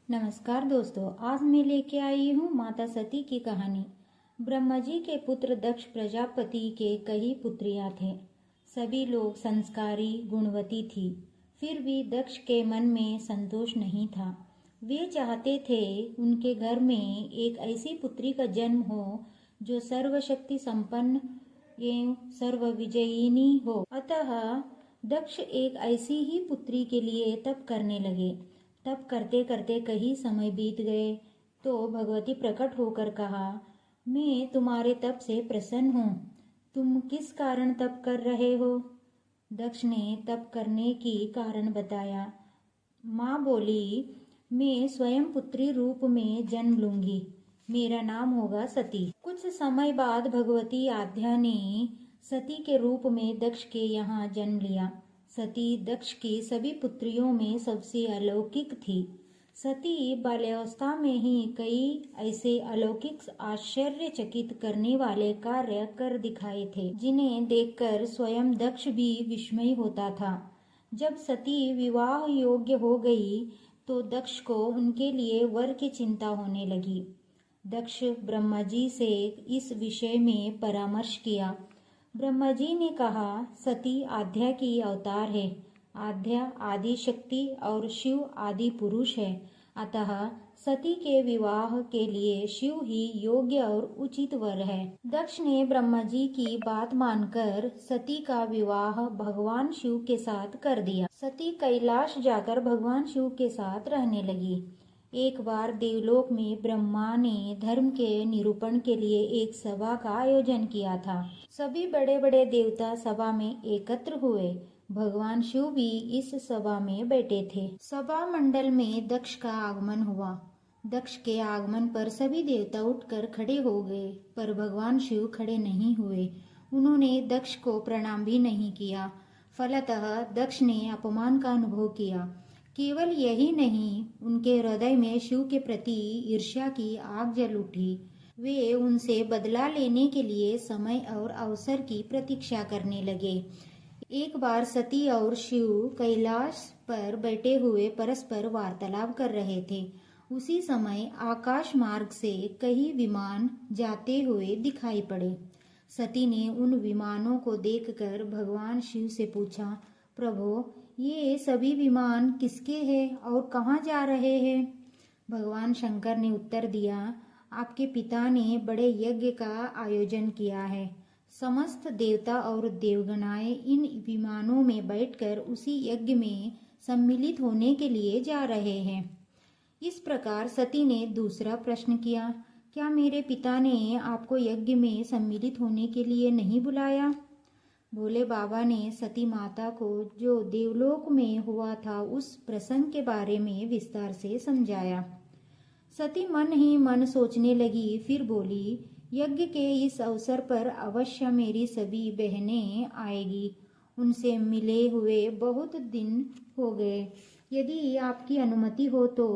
नमस्कार दोस्तों, आज मैं लेके आई हूँ माता सती की कहानी। ब्रह्मा जी के पुत्र दक्ष प्रजापति के कई पुत्रियां थे। सभी लोग संस्कारी गुणवती थी। फिर भी दक्ष के मन में संतोष नहीं था। वे चाहते थे उनके घर में एक ऐसी पुत्री का जन्म हो जो सर्वशक्ति संपन्न एवं सर्वविजयिनी हो। अतः दक्ष एक ऐसी ही पुत्री के लिए तप करने लगे। तप करते करते कई समय बीत गए तो भगवती प्रकट होकर कहा, मैं तुम्हारे तप से प्रसन्न हूँ। तुम किस कारण तप कर रहे हो? दक्ष ने तप करने की कारण बताया। माँ बोली, मैं स्वयं पुत्री रूप में जन्म लूंगी। मेरा नाम होगा सती। कुछ समय बाद भगवती आद्या ने सती के रूप में दक्ष के यहाँ जन्म लिया। सती दक्ष की सभी पुत्रियों में सबसे अलौकिक थी। सती बाल्यावस्था में ही कई ऐसे अलौकिक आश्चर्यचकित करने वाले कार्य कर दिखाए थे जिन्हें देखकर स्वयं दक्ष भी विस्मय होता था। जब सती विवाह योग्य हो गई तो दक्ष को उनके लिए वर की चिंता होने लगी। दक्ष ब्रह्मा जी से इस विषय में परामर्श किया। ब्रह्मा जी ने कहा, सती आद्या की अवतार है। आद्या आदि शक्ति और शिव आदि पुरुष है। अतः सती के विवाह के लिए शिव ही योग्य और उचित वर है। दक्ष ने ब्रह्मा जी की बात मानकर सती का विवाह भगवान शिव के साथ कर दिया। सती कैलाश जाकर भगवान शिव के साथ रहने लगी। एक बार देवलोक में ब्रह्मा ने धर्म के निरूपण के लिए एक सभा का आयोजन किया था। सभी बड़े बड़े देवता सभा में एकत्र हुए। भगवान शिव भी इस सभा में बैठे थे। सभा मंडल में दक्ष का आगमन हुआ। दक्ष के आगमन पर सभी देवता उठकर खड़े हो गए, पर भगवान शिव खड़े नहीं हुए। उन्होंने दक्ष को प्रणाम भी नहीं किया। फलतः दक्ष ने अपमान का अनुभव किया। केवल यही नहीं, उनके हृदय में शिव के प्रति ईर्ष्या की आग जल उठी। वे उनसे बदला लेने के लिए समय और अवसर की प्रतीक्षा करने लगे। एक बार सती और शिव कैलाश पर बैठे हुए परस्पर वार्तालाप कर रहे थे। उसी समय आकाश मार्ग से कई विमान जाते हुए दिखाई पड़े। सती ने उन विमानों को देखकर भगवान शिव से पूछा, प्रभु, ये सभी विमान किसके हैं और कहाँ जा रहे हैं? भगवान शंकर ने उत्तर दिया, आपके पिता ने बड़े यज्ञ का आयोजन किया है। समस्त देवता और देवगणाएं इन विमानों में बैठकर उसी यज्ञ में सम्मिलित होने के लिए जा रहे हैं। इस प्रकार सती ने दूसरा प्रश्न किया, क्या मेरे पिता ने आपको यज्ञ में सम्मिलित होने के लिए नहीं बुलाया? भोले बाबा ने सती माता को जो देवलोक में हुआ था उस प्रसंग के बारे में विस्तार से समझाया। सती मन ही मन सोचने लगी, फिर बोली, यज्ञ के इस अवसर पर अवश्य मेरी सभी बहनें आएगी। उनसे मिले हुए बहुत दिन हो गए। यदि आपकी अनुमति हो तो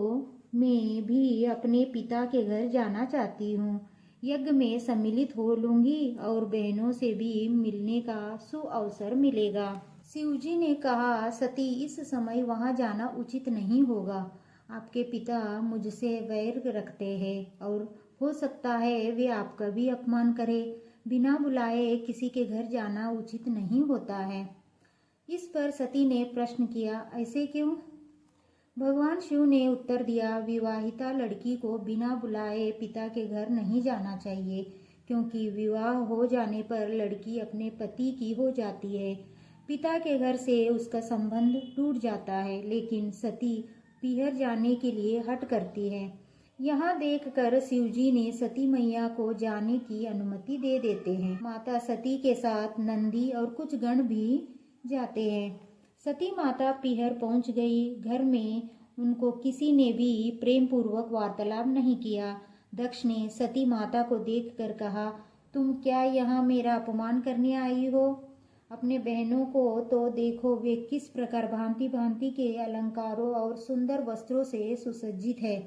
मैं भी अपने पिता के घर जाना चाहती हूँ। यज्ञ में सम्मिलित हो लूंगी और बहनों से भी मिलने का सुअवसर मिलेगा। शिवजी ने कहा, सती, इस समय वहां जाना उचित नहीं होगा। आपके पिता मुझसे वैर रखते हैं और हो सकता है वे आपका भी अपमान करे। बिना बुलाए किसी के घर जाना उचित नहीं होता है। इस पर सती ने प्रश्न किया, ऐसे क्यों? भगवान शिव ने उत्तर दिया, विवाहिता लड़की को बिना बुलाए पिता के घर नहीं जाना चाहिए, क्योंकि विवाह हो जाने पर लड़की अपने पति की हो जाती है। पिता के घर से उसका संबंध टूट जाता है। लेकिन सती पीहर जाने के लिए हट करती है। यहाँ देखकर शिवजी ने सती मैया को जाने की अनुमति दे देते हैं। माता सती के साथ नंदी और कुछ गण भी जाते हैं। सती माता पीहर पहुंच गई। घर में उनको किसी ने भी प्रेम पूर्वक वार्तालाप नहीं किया। दक्ष ने सती माता को देखकर कहा, तुम क्या यहाँ मेरा अपमान करने आई हो? अपने बहनों को तो देखो, वे किस प्रकार भांति भांति के अलंकारों और सुंदर वस्त्रों से सुसज्जित है।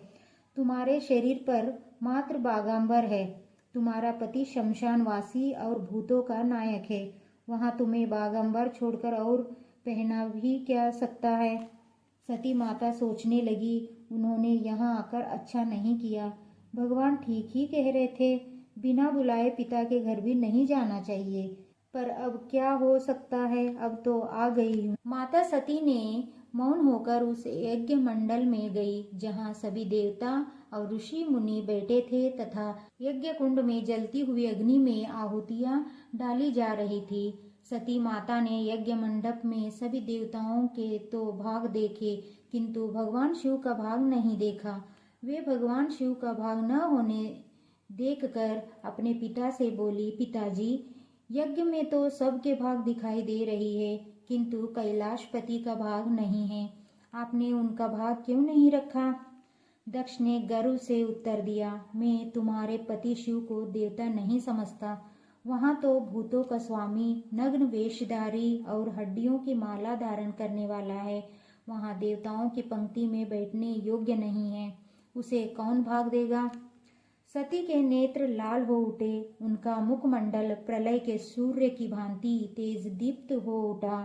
तुम्हारे शरीर पर मात्र बागांबर है। तुम्हारा पति शमशानवासी और भूतों का नायक है। वहाँ तुम्हें बागांबर छोड़कर और पहना भी क्या सकता है? सती माता सोचने लगी, उन्होंने यहाँ आकर अच्छा नहीं किया। भगवान ठीक ही कह रहे थे, बिना बुलाए पिता के घर भी नहीं जाना चाहिए। पर अब क्या हो सकता है, अब तो आ गई हूँ। माता सती ने मौन होकर उस यज्ञ मंडल में गई जहाँ सभी देवता और ऋषि मुनि बैठे थे तथा यज्ञ कुंड में जलती हुई अग्नि में आहुतियां डाली जा रही थी। सती माता ने यज्ञ मंडप में सभी देवताओं के तो भाग देखे, किंतु भगवान शिव का भाग नहीं देखा। वे भगवान शिव का भाग न होने देखकर अपने पिता से बोली, पिताजी, यज्ञ में तो सबके भाग दिखाई दे रही है, किंतु कैलाशपति का भाग नहीं है। आपने उनका भाग क्यों नहीं रखा? दक्ष ने गर्व से उत्तर दिया, मैं तुम्हारे पति शिव को देवता नहीं समझता। वहाँ तो भूतों का स्वामी, नग्न वेशधारी और हड्डियों की माला धारण करने वाला है। वहाँ देवताओं की पंक्ति में बैठने योग्य नहीं है। उसे कौन भाग देगा? सती के नेत्र लाल हो उठे। उनका मुखमंडल प्रलय के सूर्य की भांति तेज दीप्त हो उठा।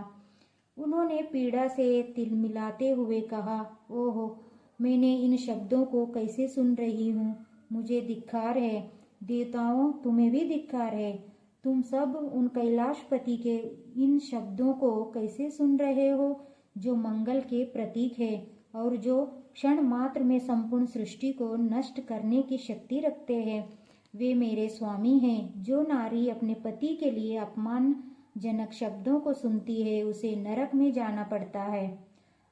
उन्होंने पीड़ा से तिलमिलाते हुए कहा, ओहो, मैंने इन शब्दों को कैसे सुन रही हूँ। मुझे धिक्कार है। देवताओं, तुम्हें भी धिक्कार है। तुम सब उन कैलाशपति के इन शब्दों को कैसे सुन रहे हो, जो मंगल के प्रतीक है और जो क्षण मात्र में संपूर्ण सृष्टि को नष्ट करने की शक्ति रखते हैं। वे मेरे स्वामी हैं। जो नारी अपने पति के लिए अपमानजनक शब्दों को सुनती है, उसे नरक में जाना पड़ता है।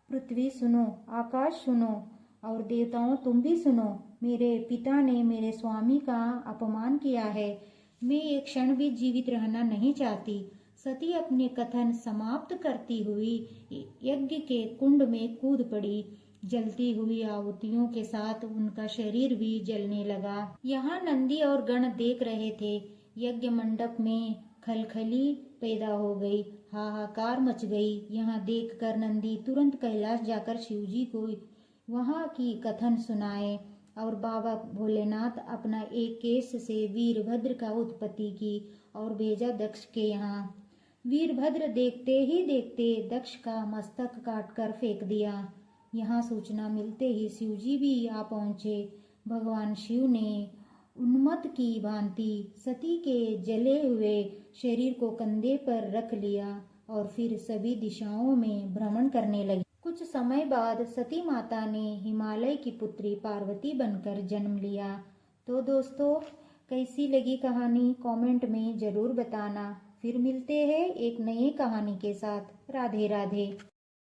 पृथ्वी सुनो, आकाश सुनो और देवताओं तुम भी सुनो। मेरे पिता ने मेरे स्वामी का अपमान किया है। मैं एक क्षण भी जीवित रहना नहीं चाहती। सती अपने कथन समाप्त करती हुई यज्ञ के कुंड में कूद पड़ी। जलती हुई आहुतियों के साथ उनका शरीर भी जलने लगा। यहाँ नंदी और गण देख रहे थे। यज्ञ मंडप में खलखली पैदा हो गई, हाहाकार मच गई। यहाँ देखकर नंदी तुरंत कैलाश जाकर शिवजी को वहाँ की कथन सुनाए और बाबा भोलेनाथ अपना एक केस से वीरभद्र का उत्पत्ति की और भेजा दक्ष के यहाँ। वीरभद्र देखते ही देखते दक्ष का मस्तक काटकर फेंक दिया। यहाँ सूचना मिलते ही शिवजी भी आ पहुँचे। भगवान शिव ने उन्मत्त की भांति सती के जले हुए शरीर को कंधे पर रख लिया और फिर सभी दिशाओं में भ्रमण करने लगे। कुछ समय बाद सती माता ने हिमालय की पुत्री पार्वती बनकर जन्म लिया। तो दोस्तों, कैसी लगी कहानी कमेंट में जरूर बताना। फिर मिलते हैं एक नई कहानी के साथ। राधे राधे।